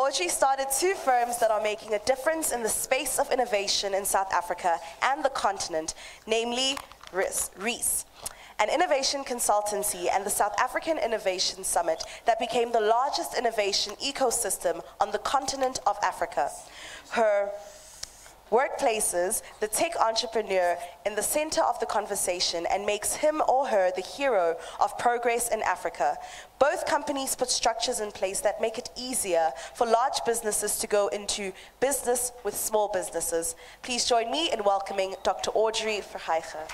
Audrey started 2 firms that are making a difference in the space of innovation in South Africa and the continent, namely Reese, an innovation consultancy, and the South African Innovation Summit that became the largest innovation ecosystem on the continent of Africa. Her work places the tech entrepreneur in the center of the conversation and makes him or her the hero of progress in Africa. Both companies put structures in place that make it easier for large businesses to go into business with small businesses. Please join me in welcoming Dr. Audrey Verhaeghe.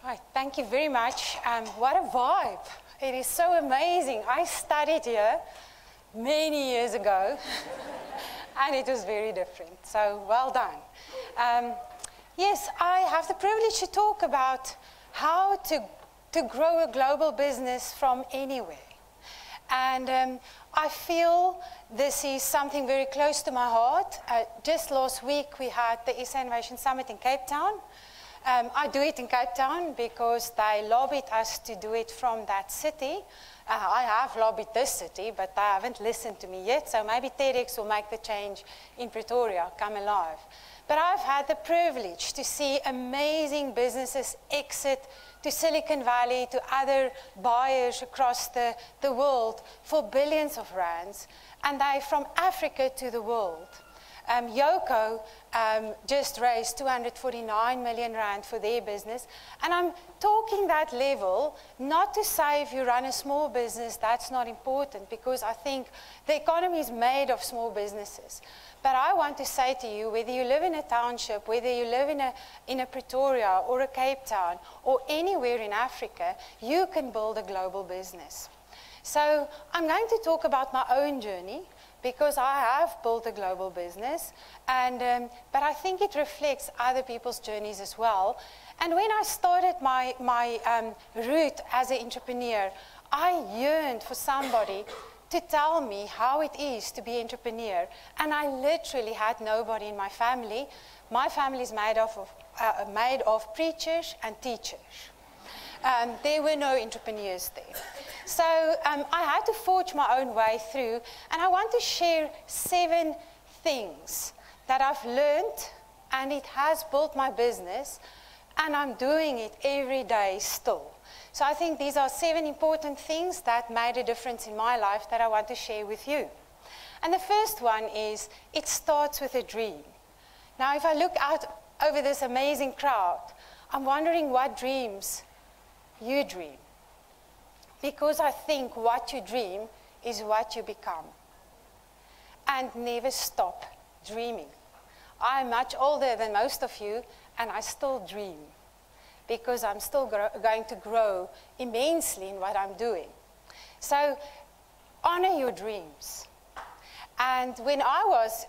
Right, thank you very much. What a vibe. It is so amazing. I studied here many years ago, and it was very different. So well done. Yes, I have the privilege to talk about how to grow a global business from anywhere. And I feel this is something very close to my heart. Just last week, we had the SA Innovation Summit in Cape Town. I do it in Cape Town because they lobbied us to do it from that city. I have lobbied this city, but they haven't listened to me yet, so maybe TEDx will make the change in Pretoria come alive. But I've had the privilege to see amazing businesses exit to Silicon Valley, to other buyers across the world for billions of rands, and they from Africa to the world. Yoko just raised 249 million rand for their business. And I'm talking that level, not to say if you run a small business, that's not important, because I think the economy is made of small businesses. But I want to say to you, whether you live in a township, whether you live in a Pretoria or a Cape Town or anywhere in Africa, you can build a global business. So I'm going to talk about my own journey, because I have built a global business, but I think it reflects other people's journeys as well. And when I started my route as an entrepreneur, I yearned for somebody to tell me how it is to be an entrepreneur. And I literally had nobody in my family. My family is made of preachers and teachers. There were no entrepreneurs there. So I had to forge my own way through, and I want to share 7 things that I've learned, and it has built my business, and I'm doing it every day still. So I think these are 7 important things that made a difference in my life that I want to share with you. And the first one is, it starts with a dream. Now, if I look out over this amazing crowd, I'm wondering what dreams you dream. Because I think what you dream is what you become. And never stop dreaming. I'm much older than most of you, and I still dream. Because I'm still going to grow immensely in what I'm doing. So, honor your dreams. And when I was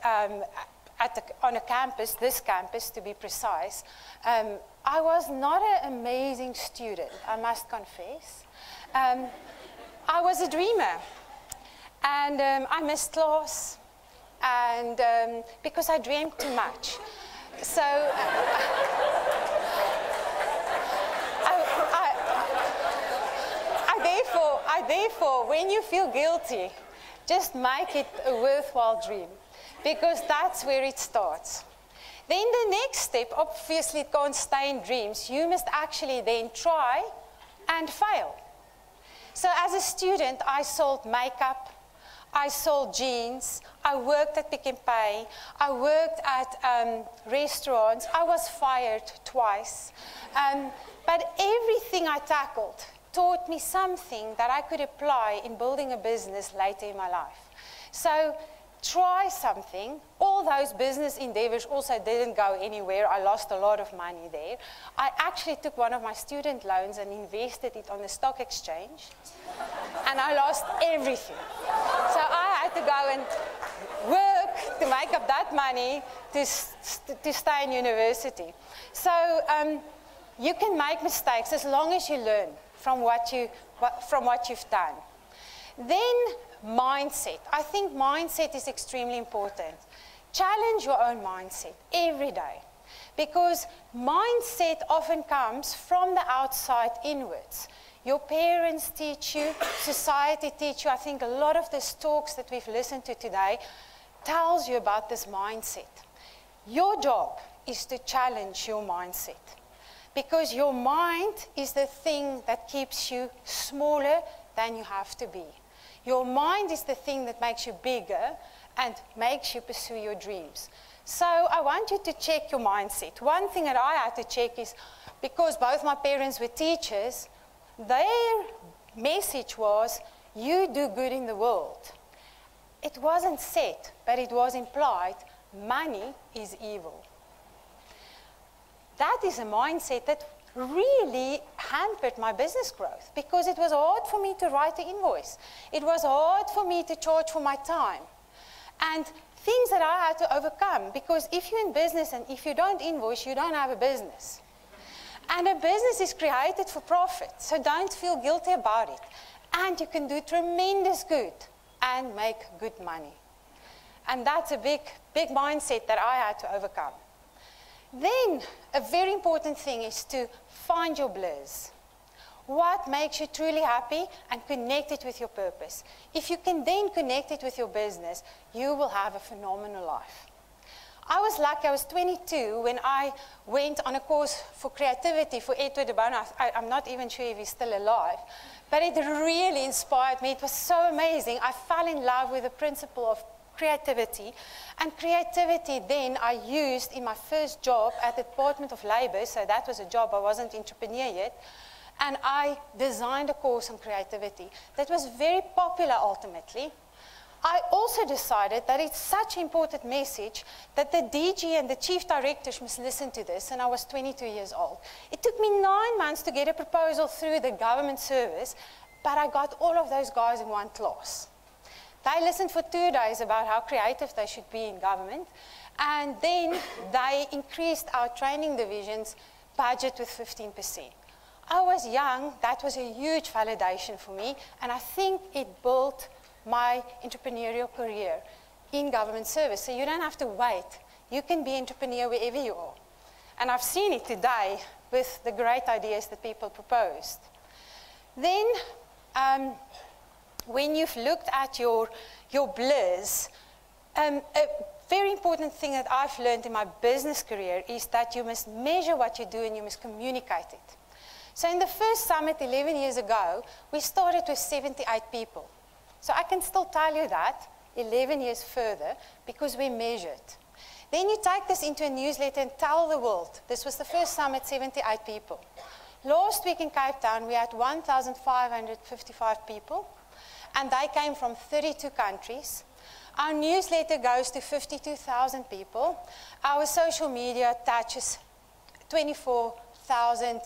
on a campus, this campus to be precise, I was not an amazing student, I must confess. I was a dreamer, and I missed class, and because I dreamed too much. So I therefore, when you feel guilty, just make it a worthwhile dream, because that's where it starts. Then the next step, obviously it can't stay in dreams. You must actually then try and fail. So as a student, I sold makeup, I sold jeans, I worked at Pick n Pay, I worked at restaurants, I was fired twice. But everything I tackled taught me something that I could apply in building a business later in my life. So try something. All those business endeavors also didn't go anywhere. I lost a lot of money there. I actually took one of my student loans and invested it on the stock exchange, and I lost everything. So I had to go and work to make up that money to stay in university. So you can make mistakes as long as you learn from what you've done. Then mindset. I think mindset is extremely important. Challenge your own mindset every day, because mindset often comes from the outside inwards. Your parents teach you, society teach you. I think a lot of these talks that we've listened to today tells you about this mindset. Your job is to challenge your mindset, because your mind is the thing that keeps you smaller than you have to be. Your mind is the thing that makes you bigger and makes you pursue your dreams. So I want you to check your mindset. One thing that I had to check is, because both my parents were teachers, their message was, you do good in the world. It wasn't said, but it was implied, money is evil. That is a mindset that really hampered my business growth, because it was hard for me to write the invoice. It was hard for me to charge for my time. And things that I had to overcome, because if you're in business and if you don't invoice, you don't have a business. And a business is created for profit, so don't feel guilty about it. And you can do tremendous good and make good money. And that's a big, big mindset that I had to overcome. Then, a very important thing is to find your bliss. What makes you truly happy and connect it with your purpose. If you can then connect it with your business, you will have a phenomenal life. I was lucky, I was 22 when I went on a course for creativity for Edward de Bono. I'm not even sure if he's still alive, but it really inspired me. It was so amazing. I fell in love with the principle of creativity, and creativity then I used in my first job at the Department of Labor, so that was a job, I wasn't an entrepreneur yet, and I designed a course on creativity that was very popular ultimately. I also decided that it's such an important message that the DG and the chief directors must listen to this, and I was 22 years old. It took me 9 months to get a proposal through the government service, but I got all of those guys in one class. They listened for 2 days about how creative they should be in government, and then they increased our training division's budget with 15%. I was young, that was a huge validation for me, and I think it built my entrepreneurial career in government service. So you don't have to wait. You can be an entrepreneur wherever you are. And I've seen it today with the great ideas that people proposed. Then, when you've looked at your bliss, a very important thing that I've learned in my business career is that you must measure what you do and you must communicate it. So in the first summit 11 years ago, we started with 78 people. So I can still tell you that 11 years further because we measured. Then you take this into a newsletter and tell the world. This was the first summit, 78 people. Last week in Cape Town, we had 1,555 people, and they came from 32 countries. Our newsletter goes to 52,000 people. Our social media touches 24,000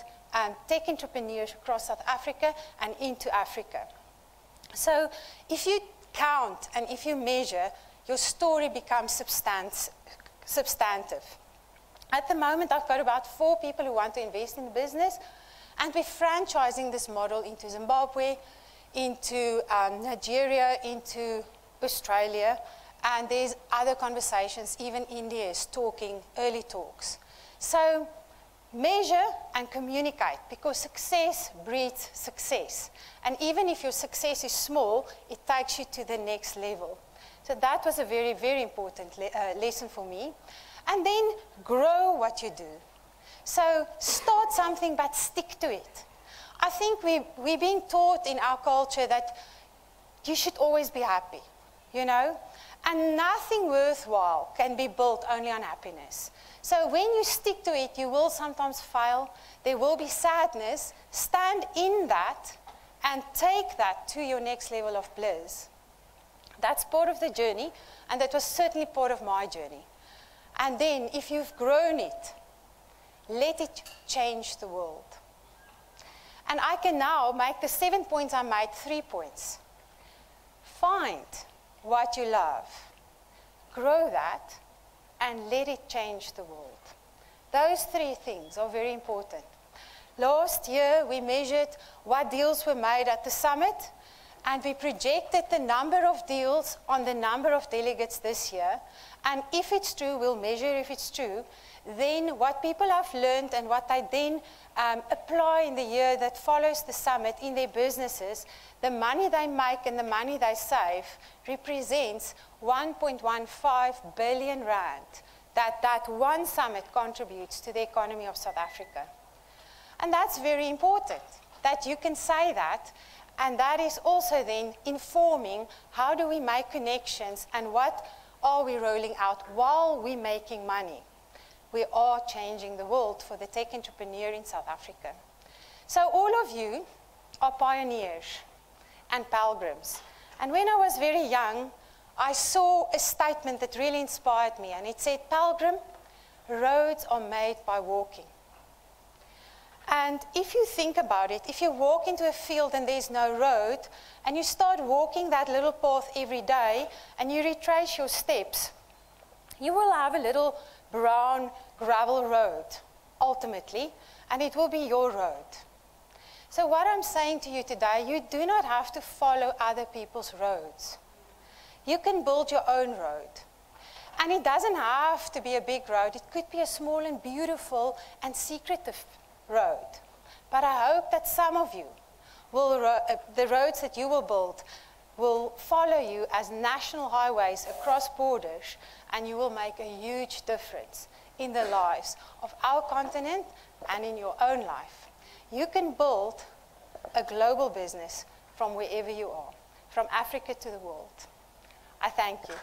tech entrepreneurs across South Africa and into Africa. So if you count and if you measure, your story becomes substantive. At the moment, I've got about 4 people who want to invest in the business, and we're franchising this model into Zimbabwe, into Nigeria, into Australia, and there's other conversations. Even India is talking, early talks. So measure and communicate, because success breeds success. And even if your success is small, it takes you to the next level. So that was a very, very important lesson for me. And then grow what you do. So start something, but stick to it. I think we're being taught in our culture that you should always be happy, you know? And nothing worthwhile can be built only on happiness. So when you stick to it, you will sometimes fail. There will be sadness. Stand in that and take that to your next level of bliss. That's part of the journey, and that was certainly part of my journey. And then, if you've grown it, let it change the world. And I can now make the 7 points I made 3 points. Find what you love, grow that, and let it change the world. Those 3 things are very important. Last year, we measured what deals were made at the summit. And we projected the number of deals on the number of delegates this year. And if it's true, we'll measure if it's true. Then what people have learned and what they then apply in the year that follows the summit in their businesses, the money they make and the money they save represents 1.15 billion rand that one summit contributes to the economy of South Africa. And that's very important, that you can say that. And that is also then informing how do we make connections and what are we rolling out while we're making money. We are changing the world for the tech entrepreneur in South Africa. So all of you are pioneers and pilgrims. And when I was very young, I saw a statement that really inspired me. And it said, "Pilgrim, roads are made by walking." And if you think about it, if you walk into a field and there's no road, and you start walking that little path every day, and you retrace your steps, you will have a little brown gravel road, ultimately, and it will be your road. So what I'm saying to you today, you do not have to follow other people's roads. You can build your own road. And it doesn't have to be a big road. It could be a small and beautiful and secretive road. But I hope that some of you will, the roads that you will build will follow you as national highways across borders, and you will make a huge difference in the lives of our continent and in your own life. You can build a global business from wherever you are, from Africa to the world. I thank you.